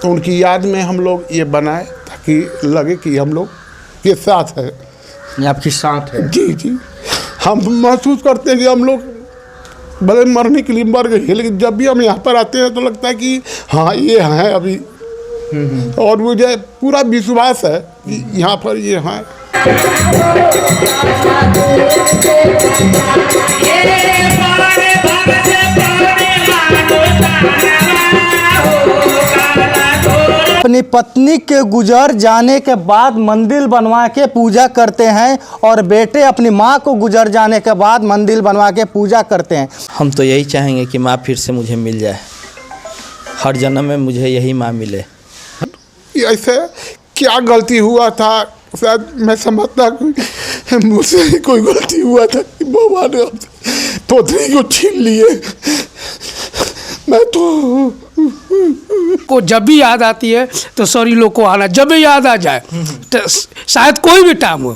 तो उनकी याद में हम लोग ये बनाए ताकि लगे कि हम लोग के साथ है, ये आपकी साथ है। जी जी। हम महसूस करते हैं कि हम लोग भले मरने के लिए मर गए, लेकिन जब भी हम यहाँ पर आते हैं तो लगता है कि हाँ ये हैं अभी। और मुझे पूरा विश्वास है कि यहाँ पर ये हैं। अपनी पत्नी के गुजर जाने के बाद मंदिर बनवा के पूजा करते हैं और बेटे अपनी माँ को गुजर जाने के बाद मंदिर बनवा के पूजा करते हैं। हम तो यही चाहेंगे कि माँ फिर से मुझे मिल जाए, हर जन्म में मुझे यही माँ मिले। ऐसे क्या गलती हुआ था, शायद मैं समझता मुझसे कोई गलती हुआ था कि बाबा ने पोतरी को छीन लिए। मैं को जब भी याद आती है तो सॉरी लोग को आना, जब भी याद आ जाए तो शायद कोई भी टाइम हो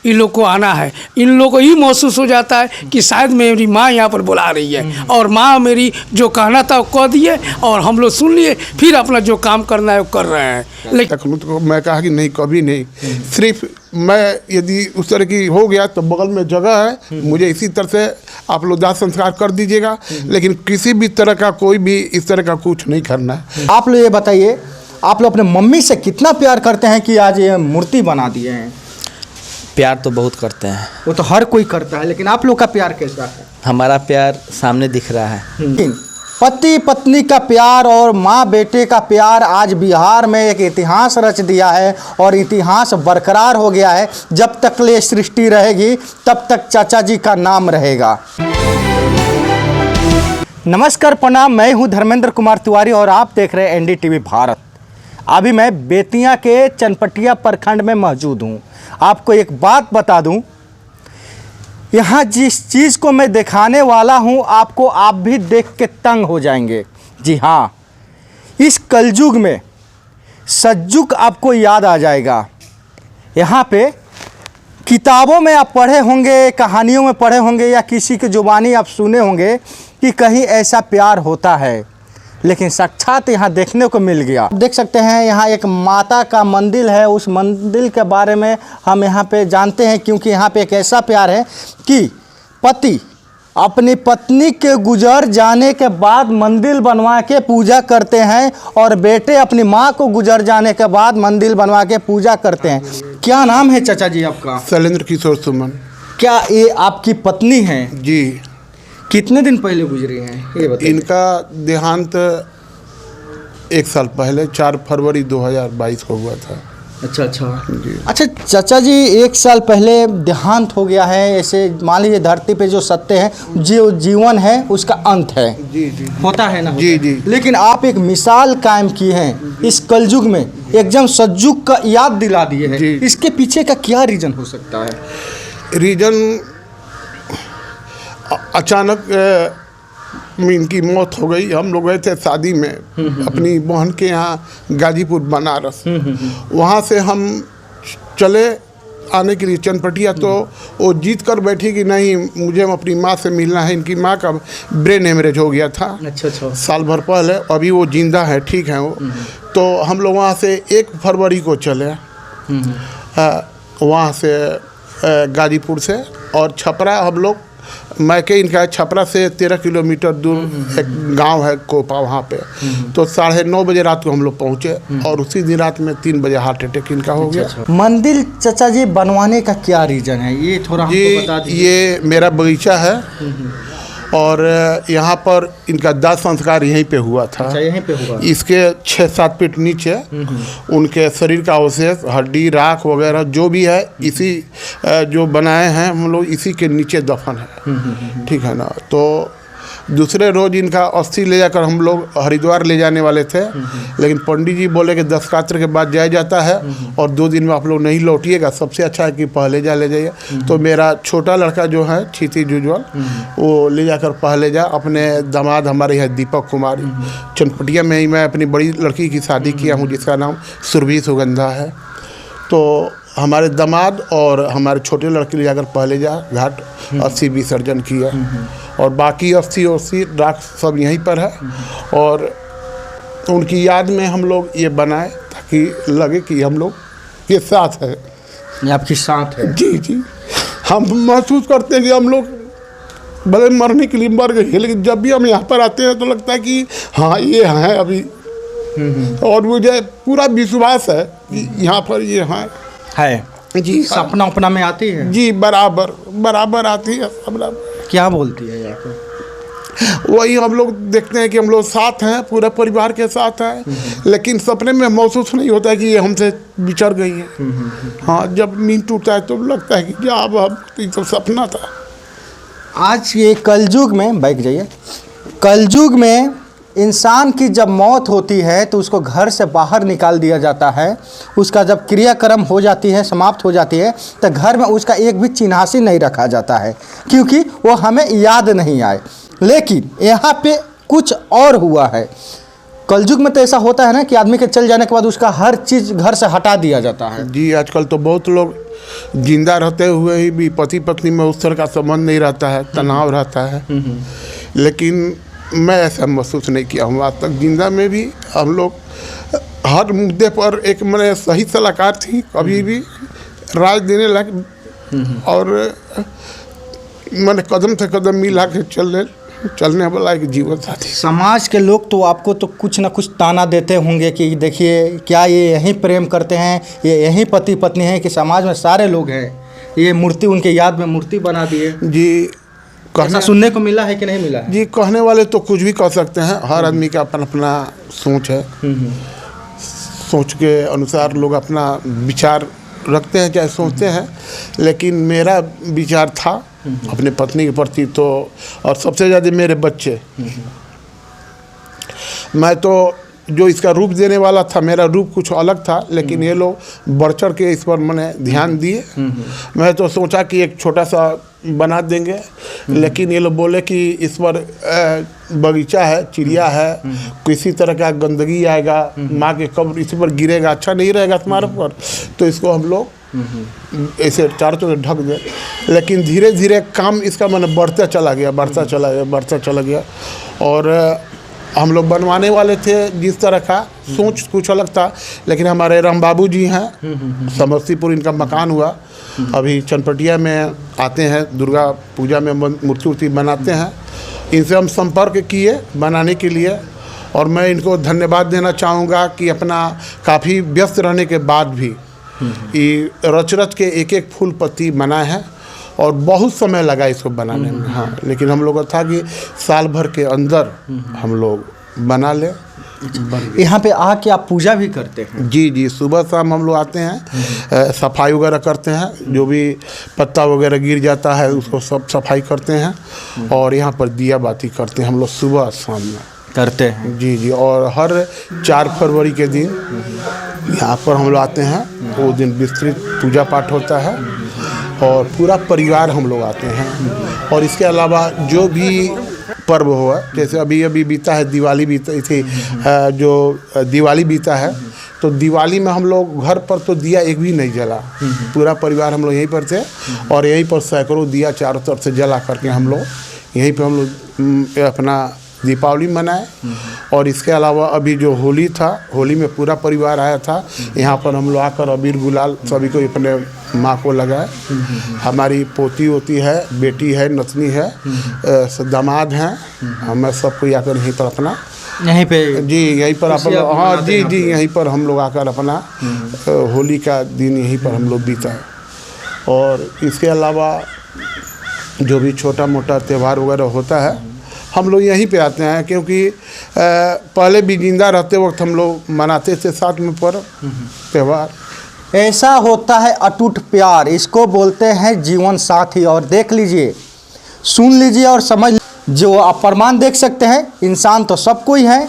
इन लोग को आना है। इन लोग को ये महसूस हो जाता है कि शायद मेरी माँ यहाँ पर बुला रही है और माँ मेरी जो कहना था वो कह दिए और हम लोग सुन लिए, फिर अपना जो काम करना है वो कर रहे हैं। लेकिन तो मैं कहा कि नहीं, कभी नहीं। सिर्फ मैं यदि उस तरह की हो गया तो बगल में जगह है, मुझे इसी तरह से आप लोग दाह संस्कार कर दीजिएगा, लेकिन किसी भी तरह का कोई भी इस तरह का कुछ नहीं करना है। आप लोग ये बताइए, आप लोग अपने मम्मी से कितना प्यार करते हैं कि आज ये मूर्ति बना दिए हैं? प्यार तो बहुत करते हैं, वो तो हर कोई करता है, लेकिन आप लोग का प्यार कैसा है? हमारा प्यार सामने दिख रहा है। पति पत्नी का प्यार और माँ बेटे का प्यार आज बिहार में एक इतिहास रच दिया है और इतिहास बरकरार हो गया है। जब तक ये सृष्टि रहेगी तब तक चाचा जी का नाम रहेगा। नमस्कार, प्रणाम। मैं हूं धर्मेंद्र कुमार तिवारी और आप देख रहे हैं NDTV भारत। अभी मैं बेतिया के चनपटिया प्रखंड में मौजूद हूं। आपको एक बात बता दूं, यहाँ जिस चीज़ को मैं दिखाने वाला हूँ आपको, आप भी देख के तंग हो जाएंगे। जी हाँ, इस कलयुग में सतयुग आपको याद आ जाएगा। यहाँ पे किताबों में आप पढ़े होंगे, कहानियों में पढ़े होंगे या किसी की जुबानी आप सुने होंगे कि कहीं ऐसा प्यार होता है, लेकिन साक्षात यहाँ देखने को मिल गया। आप देख सकते हैं यहाँ एक माता का मंदिर है। उस मंदिर के बारे में हम यहाँ पे जानते हैं, क्योंकि यहाँ पे एक ऐसा प्यार है कि पति अपनी पत्नी के गुजर जाने के बाद मंदिर बनवा के पूजा करते हैं और बेटे अपनी माँ को गुजर जाने के बाद मंदिर बनवा के पूजा करते हैं। क्या नाम है चाचा जी आपका? शैलेंद्र किशोर सुमन। क्या ये आपकी पत्नी है? जी। कितने दिन पहले गुजरी हैं ये बताइए? इनका देहांत 1 साल पहले 4 फरवरी 2022 को हुआ था। अच्छा जी। अच्छा चाचा जी, 1 साल पहले देहांत हो गया है। ऐसे मान लीजिए धरती पे जो सत्य है, जो जीवन है उसका अंत है। जी जी। होता है ना? जी जी। लेकिन आप एक मिसाल कायम की हैं इस कलयुग में, एकदम सतयुग का याद दिला दिए हैं। इसके पीछे का क्या रीज़न हो सकता है? रीज़न अचानक इनकी मौत हो गई। हम लोग गए थे शादी में अपनी बहन के यहाँ गाजीपुर बनारस। वहाँ से हम चले आने के लिए चनपटिया, तो वो जीत कर बैठी कि नहीं मुझे अपनी माँ से मिलना है। इनकी माँ का ब्रेन हेमरेज हो गया था। अच्छा। साल भर पहले, अभी वो जिंदा है, ठीक है वो। तो हम लोग वहाँ से 1 फरवरी को चले, वहाँ से गाजीपुर से, और छपरा हम लोग, मैके इनका छपरा से 13 किलोमीटर दूर एक गांव है कोपा, वहाँ पे। तो 9:30 बजे रात को हम लोग पहुँचे और उसी दिन रात में 3 बजे हार्ट अटैक इनका हो गया। मंदिर चाचा जी बनवाने का क्या रीज़न है, ये थोड़ा हमको बता दीजिए। ये मेरा बगीचा है और यहाँ पर इनका दाह संस्कार यहीं पे हुआ था। अच्छा, यहीं पे हुआ। इसके 6-7 फीट नीचे उनके शरीर का अवशेष, हड्डी, राख वगैरह जो भी है, इसी जो बनाए हैं हम लोग, इसी के नीचे दफन है। ठीक है ना? तो दूसरे रोज इनका अस्थि ले जाकर हम लोग हरिद्वार ले जाने वाले थे, लेकिन पंडित जी बोले कि 10 रात्र के बाद जाया जाता है और 2 दिन में आप लोग नहीं लौटिएगा, सबसे अच्छा है कि पहले ले जाइए। तो मेरा छोटा लड़का जो है क्षितिज उज्ज्वल, वो ले जाकर पहले जा। अपने दामाद हमारे यहाँ दीपक कुमार, चनपटिया में ही मैं अपनी बड़ी लड़की की शादी किया हूँ जिसका नाम सुरभि सुगंधा है। तो हमारे दामाद और हमारे छोटे लड़के ले जाकर पहले जा घाट अस्थि विसर्जन किया, और बाकी अस्थि राख सब यहीं पर है। और तो उनकी याद में हम लोग ये बनाए ताकि लगे कि हम लोग के साथ है। ये आपके साथ है। जी जी, हम महसूस करते हैं कि हम लोग भले मरने के लिए मर गए, लेकिन जब भी हम यहाँ पर आते हैं तो लगता है कि हाँ ये हैं अभी। और मुझे पूरा विश्वास है कि यहाँ पर ये हैं। है जी, सपना उपना में आती है जी, बराबर बराबर आती है। बराबर क्या बोलती है यहाँ पे? वही हम लोग देखते हैं कि हम लोग साथ हैं, पूरे परिवार के साथ हैं, लेकिन सपने में महसूस नहीं होता है कि ये हमसे बिछड़ गई है। हाँ, जब नींद टूटता है तो लगता है कि क्या अब ये तो सपना था। आज ये कलयुग में बैठ जाइए, कलयुग में इंसान की जब मौत होती है तो उसको घर से बाहर निकाल दिया जाता है। उसका जब क्रियाक्रम हो जाती है, समाप्त हो जाती है, तो घर में उसका एक भी चिन्हासी नहीं रखा जाता है, क्योंकि वो हमें याद नहीं आए। लेकिन यहाँ पे कुछ और हुआ है। कलयुग में तो ऐसा होता है ना कि आदमी के चल जाने के बाद उसका हर चीज़ घर से हटा दिया जाता है। जी, आजकल तो बहुत लोग जिंदा रहते हुए ही भी पति पत्नी में उस तरह का संबंध नहीं रहता है, तनाव रहता है। लेकिन मैं ऐसा महसूस नहीं किया हूँ आज तक। जिंदा में भी हम लोग हर मुद्दे पर एक मैंने सही सलाहकार थी, कभी भी राय देने लायक, और मैंने कदम से कदम मिला के चलने वाला एक जीवन साथी। समाज के लोग तो आपको तो कुछ ना कुछ ताना देते होंगे कि देखिए क्या ये यहीं प्रेम करते हैं, ये यहीं पति पत्नी हैं, कि समाज में सारे लोग हैं, ये मूर्ति उनके याद में मूर्ति बना दिए। जी, ऐसा सुनने को मिला है कि नहीं मिला है? जी, कहने वाले तो कुछ भी कह सकते हैं। हर आदमी का अपना अपना सोच है। सोच के अनुसार लोग अपना विचार रखते हैं, चाहे सोचते हैं। लेकिन मेरा विचार था अपने पत्नी के प्रति, तो और सबसे ज़्यादा मेरे बच्चे। मैं तो जो इसका रूप देने वाला था, मेरा रूप कुछ अलग था, लेकिन ये लोग बढ़ चढ़ के इस पर मैंने ध्यान दिए। मैं तो सोचा कि एक छोटा सा बना देंगे, लेकिन ये लोग बोले कि इस पर बगीचा है, चिड़िया है, किसी तरह का गंदगी आएगा, माँ के कब्र इस पर गिरेगा, अच्छा नहीं रहेगा तुम्हारे पर, तो इसको हम लोग ऐसे चारों तरफ ढक दे। लेकिन धीरे धीरे काम इसका मैंने बढ़ता चला गया। और हम लोग बनवाने वाले थे जिस तरह का, सोच कुछ अलग था। लेकिन हमारे राम बाबू जी हैं, समस्तीपुर इनका मकान हुआ, अभी चनपटिया में आते हैं, दुर्गा पूजा में मूर्ति बनाते हैं। इनसे हम संपर्क किए बनाने के लिए, और मैं इनको धन्यवाद देना चाहूँगा कि अपना काफ़ी व्यस्त रहने के बाद भी ये रच के एक एक फूल पत्ती बनाए हैं, और बहुत समय लगा इसको बनाने में। हाँ, लेकिन हम लोग को था कि साल भर के अंदर हम लोग बना लें। यहाँ पे आके आप पूजा भी करते हैं? जी जी, सुबह शाम हम लोग आते हैं, सफाई वगैरह करते हैं, जो भी पत्ता वगैरह गिर जाता है उसको सब सफाई करते हैं, और यहाँ पर दिया बाती करते हैं हम लोग सुबह शाम में करते हैं। जी जी, और हर 4 फरवरी के दिन यहाँ पर हम लोग आते हैं। वो दिन विस्तृत पूजा पाठ होता है, और पूरा परिवार हम लोग आते हैं। और इसके अलावा जो भी पर्व हुआ, जैसे अभी बीता है दिवाली, बीता थी जो दिवाली बीता है, तो दिवाली में हम लोग घर पर तो दिया एक भी नहीं जला। पूरा परिवार हम लोग यहीं पर थे, और यहीं पर सैकड़ों दिया चारों तरफ से जला करके हम लोग यहीं पर हम लोग अपना दीपावली मनाए। और इसके अलावा अभी जो होली था, होली में पूरा परिवार आया था, यहाँ पर हम लोग आकर अबीर गुलाल सभी को अपने माँ को लगाए। हमारी पोती होती है, बेटी है, नतनी है, दामाद हैं, हमें सबको आकर यहीं पर अपना यहीं पे जी यहीं पर अपना हाँ जी जी यहीं पर हम लोग आकर अपना होली का दिन यहीं पर हम लोग बीता। और इसके अलावा जो भी छोटा मोटा त्यौहार वगैरह होता है हम लोग यहीं पे आते हैं, क्योंकि पहले भी जिंदा रहते वक्त हम लोग मनाते थे साथ में पर्व त्यौहार। ऐसा होता है अटूट प्यार, इसको बोलते हैं जीवन साथी। और देख लीजिए, सुन लीजिए और समझ, जो आप प्रमाण देख सकते हैं, इंसान तो सब कोई है,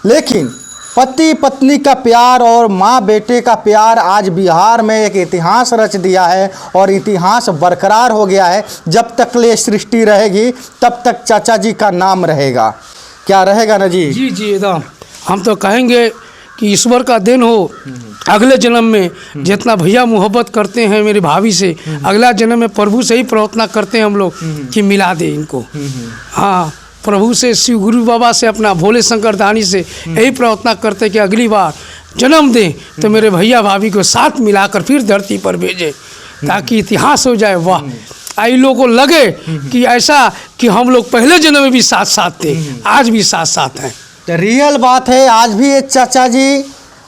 लेकिन पति पत्नी का प्यार और माँ बेटे का प्यार आज बिहार में एक इतिहास रच दिया है, और इतिहास बरकरार हो गया है। जब तक ये सृष्टि रहेगी तब तक चाचा जी का नाम रहेगा। क्या रहेगा ना जी? जी जी, एकदम। हम तो कहेंगे कि ईश्वर का देन हो, अगले जन्म में जितना भैया मोहब्बत करते हैं मेरी भाभी से, अगला जन्म में प्रभु से ही प्रार्थना करते हैं हम लोग कि मिला दे इनको। हाँ, प्रभु से, शिव गुरु बाबा से, अपना भोले शंकर दानी से यही प्रार्थना करते कि अगली बार जन्म दें तो मेरे भैया भाभी को साथ मिलाकर फिर धरती पर भेजे, ताकि इतिहास हो जाए। वाह, आई लोगों को लगे कि ऐसा कि हम लोग पहले जन्म में भी साथ साथ थे, आज भी साथ साथ हैं। तो रियल बात है, आज भी एक चाचा जी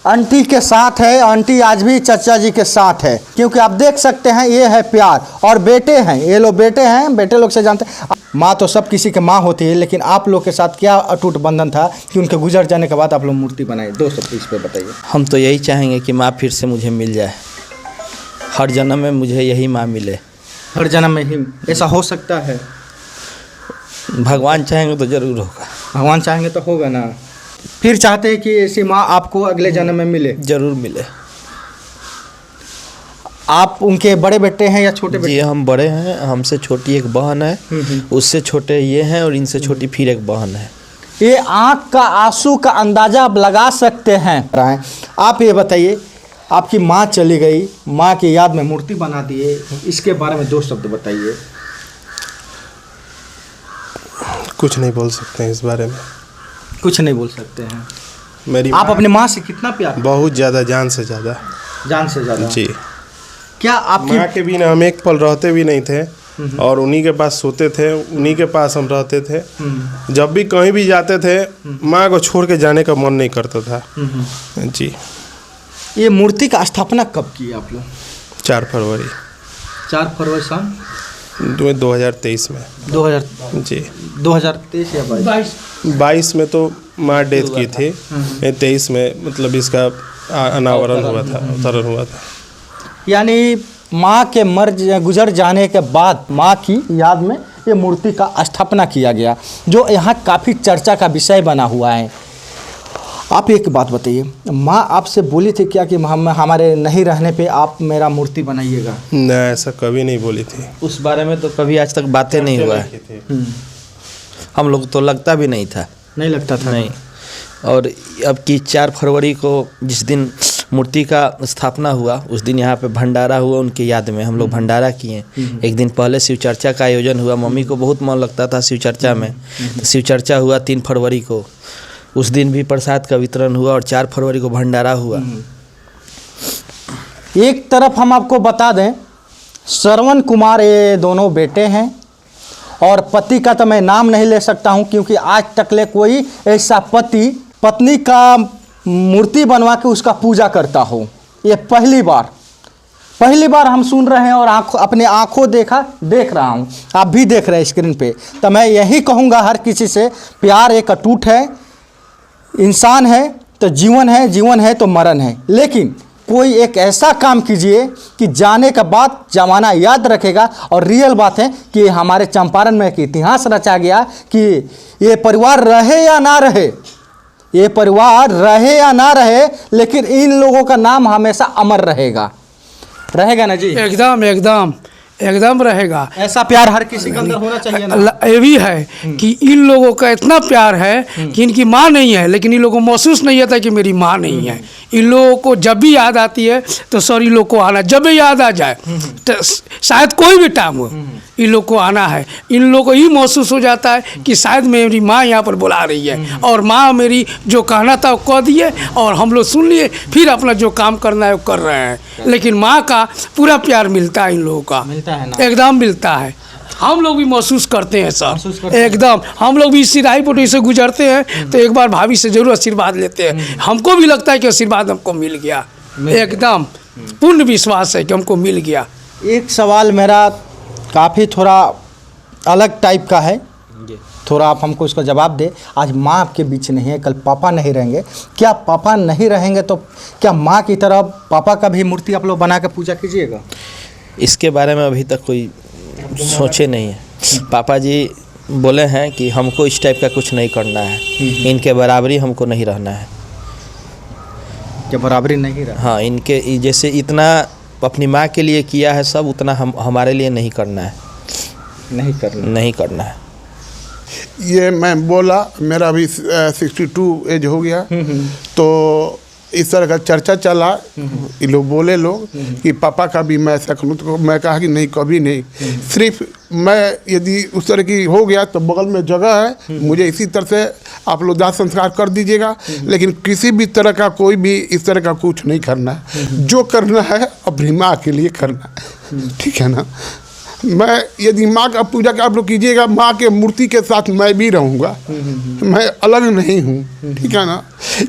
आंटी के साथ है, आंटी आज भी चाचा जी के साथ है, क्योंकि आप देख सकते हैं ये है प्यार। और बेटे हैं, ये लोग बेटे हैं, बेटे लोग से जानते हैं। माँ तो सब किसी के माँ होती है, लेकिन आप लोग के साथ क्या अटूट बंधन था कि उनके गुजर जाने के बाद आप लोग मूर्ति बनाए? 2 शब्द इस पर बताइए। हम तो यही चाहेंगे कि माँ फिर से मुझे मिल जाए, हर जन्म में मुझे यही माँ मिले। हर जन्म में ही ऐसा हो सकता है? भगवान चाहेंगे तो ज़रूर होगा। भगवान चाहेंगे तो होगा ना। फिर चाहते हैं कि ऐसी माँ आपको अगले जन्म में मिले? ज़रूर मिले। आप उनके बड़े बेटे हैं या छोटे बेटे? जी हम बड़े हैं, हमसे छोटी एक बहन है, उससे छोटे ये हैं और इनसे छोटी फिर एक बहन है। ये आँख का आंसू का अंदाज़ा आप लगा सकते हैं। आप ये बताइए, आपकी माँ चली गई, माँ की याद में मूर्ति बना दिए, इसके बारे में 2 शब्द बताइए। कुछ नहीं बोल सकते हैं इस बारे में। कुछ नहीं बोल सकते हैं। मेरी आप अपनी माँ से कितना प्यार? बहुत ज़्यादा, जान से ज़्यादा। जान से ज़्यादा? जी। क्या आपकी माँ के बिना हम एक पल रहते भी नहीं थे, और उन्हीं के पास सोते थे, उन्हीं के पास हम रहते थे। जब भी कहीं भी जाते थे, माँ को छोड़ के जाने का मन नहीं करता था। जी। ये मूर्ति का स्थापना कब की आप लोग? 4 फरवरी 4 फरवरी सन 2023 में। 2000 जी। 2023 या 22 में तो माँ डेथ की थी, 23 में मतलब इसका अनावरण हुआ था, अवतरण हुआ था। यानी माँ के गुजर जाने के बाद माँ की याद में ये मूर्ति का स्थापना किया गया, जो यहाँ काफ़ी चर्चा का विषय बना हुआ है। आप एक बात बताइए, माँ आपसे बोली थी क्या कि हमारे नहीं रहने पे आप मेरा मूर्ति बनाइएगा? नहीं, ऐसा कभी नहीं बोली थी। उस बारे में तो कभी आज तक बातें नहीं हुआ है। हम लोग तो लगता भी नहीं था। नहीं लगता था? नहीं। और अब की 4 फरवरी को जिस दिन मूर्ति का स्थापना हुआ, उस दिन यहाँ पे भंडारा हुआ उनकी याद में। हम लोग भंडारा किए। एक दिन पहले शिव चर्चा का आयोजन हुआ। मम्मी को बहुत मन लगता था शिव चर्चा में, तो शिव चर्चा हुआ 3 फरवरी को। उस दिन भी प्रसाद का वितरण हुआ और 4 फरवरी को भंडारा हुआ। एक तरफ हम आपको बता दें, श्रवण कुमार ये दोनों बेटे हैं, और पति का तो मैं नाम नहीं ले सकता हूं, क्योंकि आज तक ले कोई ऐसा पति पत्नी का मूर्ति बनवा के उसका पूजा करता हो, ये पहली बार हम सुन रहे हैं और अपने आंखों देख रहा हूं। आप भी देख रहे हैं स्क्रीन पे। तो मैं यही कहूँगा हर किसी से, प्यार एक अटूट है। इंसान है तो जीवन है, जीवन है तो मरण है। लेकिन कोई एक ऐसा काम कीजिए कि जाने के बाद ज़माना याद रखेगा। और रियल बात है कि हमारे चंपारण में एक इतिहास रचा गया कि ये परिवार रहे या ना रहे, ये परिवार रहे या ना रहे, लेकिन इन लोगों का नाम हमेशा अमर रहेगा ना जी? एकदम एकदम एकदम रहेगा। ऐसा प्यार हर किसी के अंदर होना चाहिए ना। ये भी है कि इन लोगों का इतना प्यार है कि इनकी माँ नहीं है, लेकिन इन लोगों को महसूस नहीं होता कि मेरी माँ नहीं है। इन लोगों को जब भी याद आती है तो सॉरी लोग को आना, जब भी याद आ जाए तो शायद कोई भी टाइम हो, इन लोग को आना है। इन लोगों को ये महसूस हो जाता है कि शायद मेरी माँ यहाँ पर बुला रही है, और माँ मेरी जो कहना था वो कह दिए और हम लोग सुन लिए, फिर अपना जो काम करना है वो कर रहे हैं। लेकिन माँ का पूरा प्यार मिलता है इन लोगों का, मिलता है ना? एकदम मिलता है। हम लोग भी महसूस करते हैं महसूस सर, करते हैं। एकदम। हम लोग भी इसी राही पोटी से गुजरते हैं तो एक बार भाभी से जरूर आशीर्वाद लेते हैं। हमको भी लगता है कि आशीर्वाद हमको मिल गया, एकदम पूर्ण विश्वास है कि हमको मिल गया। एक सवाल मेरा काफ़ी थोड़ा अलग टाइप का है, थोड़ा आप हमको इसका जवाब दे। आज माँ आपके बीच नहीं है, कल पापा नहीं रहेंगे, क्या पापा नहीं रहेंगे तो क्या माँ की तरह पापा का भी मूर्ति आप लोग बना के पूजा कीजिएगा? इसके बारे में अभी तक कोई सोचे नहीं है। पापा जी बोले हैं कि हमको इस टाइप का कुछ नहीं करना है, इनके बराबरी हमको नहीं रहना है। क्या बराबरी नहीं रहा? हाँ, इनके जैसे इतना अपनी माँ के लिए किया है सब, उतना हमारे लिए नहीं करना है, नहीं करना है। ये मैं बोला, मेरा भी 62 एज हो गया, तो इस तरह का चर्चा चला, ये लोग बोले लोग कि पापा का भी मैं ऐसा करूँ, तो मैं कहा कि नहीं, कभी नहीं। सिर्फ मैं यदि उस तरह की हो गया तो बगल में जगह है, मुझे इसी तरह से आप लोग दाह संस्कार कर दीजिएगा, लेकिन किसी भी तरह का कोई भी इस तरह का कुछ नहीं करना है। जो करना है अपनी माँ के लिए करना है, ठीक है ना। मैं यदि माँ का पूजा का आप लोग कीजिएगा, माँ के मूर्ति के साथ मैं भी रहूँगा, मैं अलग नहीं हूँ, ठीक है ना।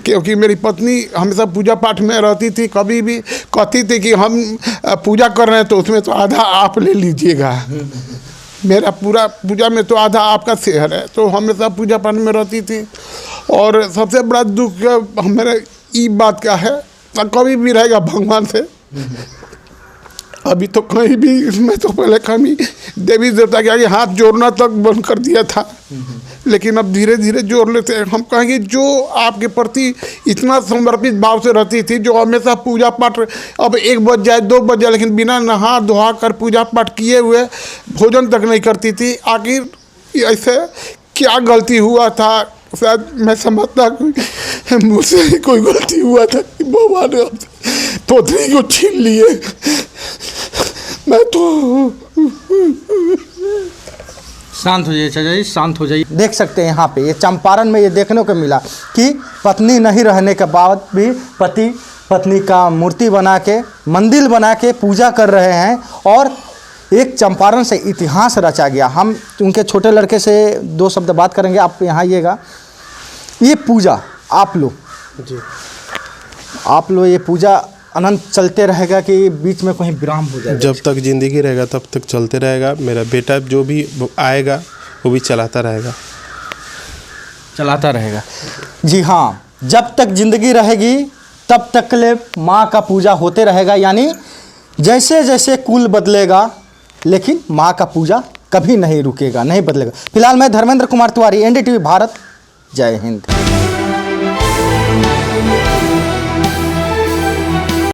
क्योंकि मेरी पत्नी हमेशा पूजा पाठ में रहती थी, कभी भी कहती थी कि हम पूजा कर रहे हैं तो उसमें तो आधा आप ले लीजिएगा, मेरा पूरा पूजा में तो आधा आपका शेयर है, तो हमेशा पूजा पाठ में रहती थी। और सबसे बड़ा दुख मेरे ई बात का है, कभी भी रहेगा भगवान से। अभी तो कहीं भी इसमें तो पहले कभी देवी देवता के आगे हाथ जोड़ना तक बंद कर दिया था, लेकिन अब धीरे धीरे जोड़ लेते हैं। हम कहेंगे जो आपके प्रति इतना समर्पित भाव से रहती थी, जो हमेशा पूजा पाठ, अब 1 बज जाए 2 बज जाए, लेकिन बिना नहा धोआ कर पूजा पाठ किए हुए भोजन तक नहीं करती थी। आखिर ऐसे क्या गलती हुआ था? शायद मैं समझता कि मुझसे ही कोई गलती हुआ था कि भगवान ने पोतरी को छीन लिए। मैं तो शांत हो जाइए चाचा जी, शांत हो जाइए। देख सकते हैं यहाँ पे ये चंपारण में ये देखने को मिला कि पत्नी नहीं रहने के बाद भी पति पत्नी का मूर्ति बना के, मंदिर बना के पूजा कर रहे हैं, और एक चंपारण से इतिहास रचा गया। हम उनके छोटे लड़के से 2 शब्द बात करेंगे, आप यहाँ आइएगा। ये पूजा आप लोग ये पूजा अनंत चलते रहेगा कि बीच में कहीं विराम हो जाएगा? जब तक जिंदगी रहेगा तब तक चलते रहेगा। मेरा बेटा जो भी आएगा वो भी चलाता रहेगा। जी हाँ, जब तक जिंदगी रहेगी तब तक के लिए माँ का पूजा होते रहेगा। यानी जैसे जैसे कुल बदलेगा, लेकिन माँ का पूजा कभी नहीं रुकेगा, नहीं बदलेगा। फिलहाल मैं धर्मेंद्र कुमार तिवारी, NDTV भारत, जय हिंद।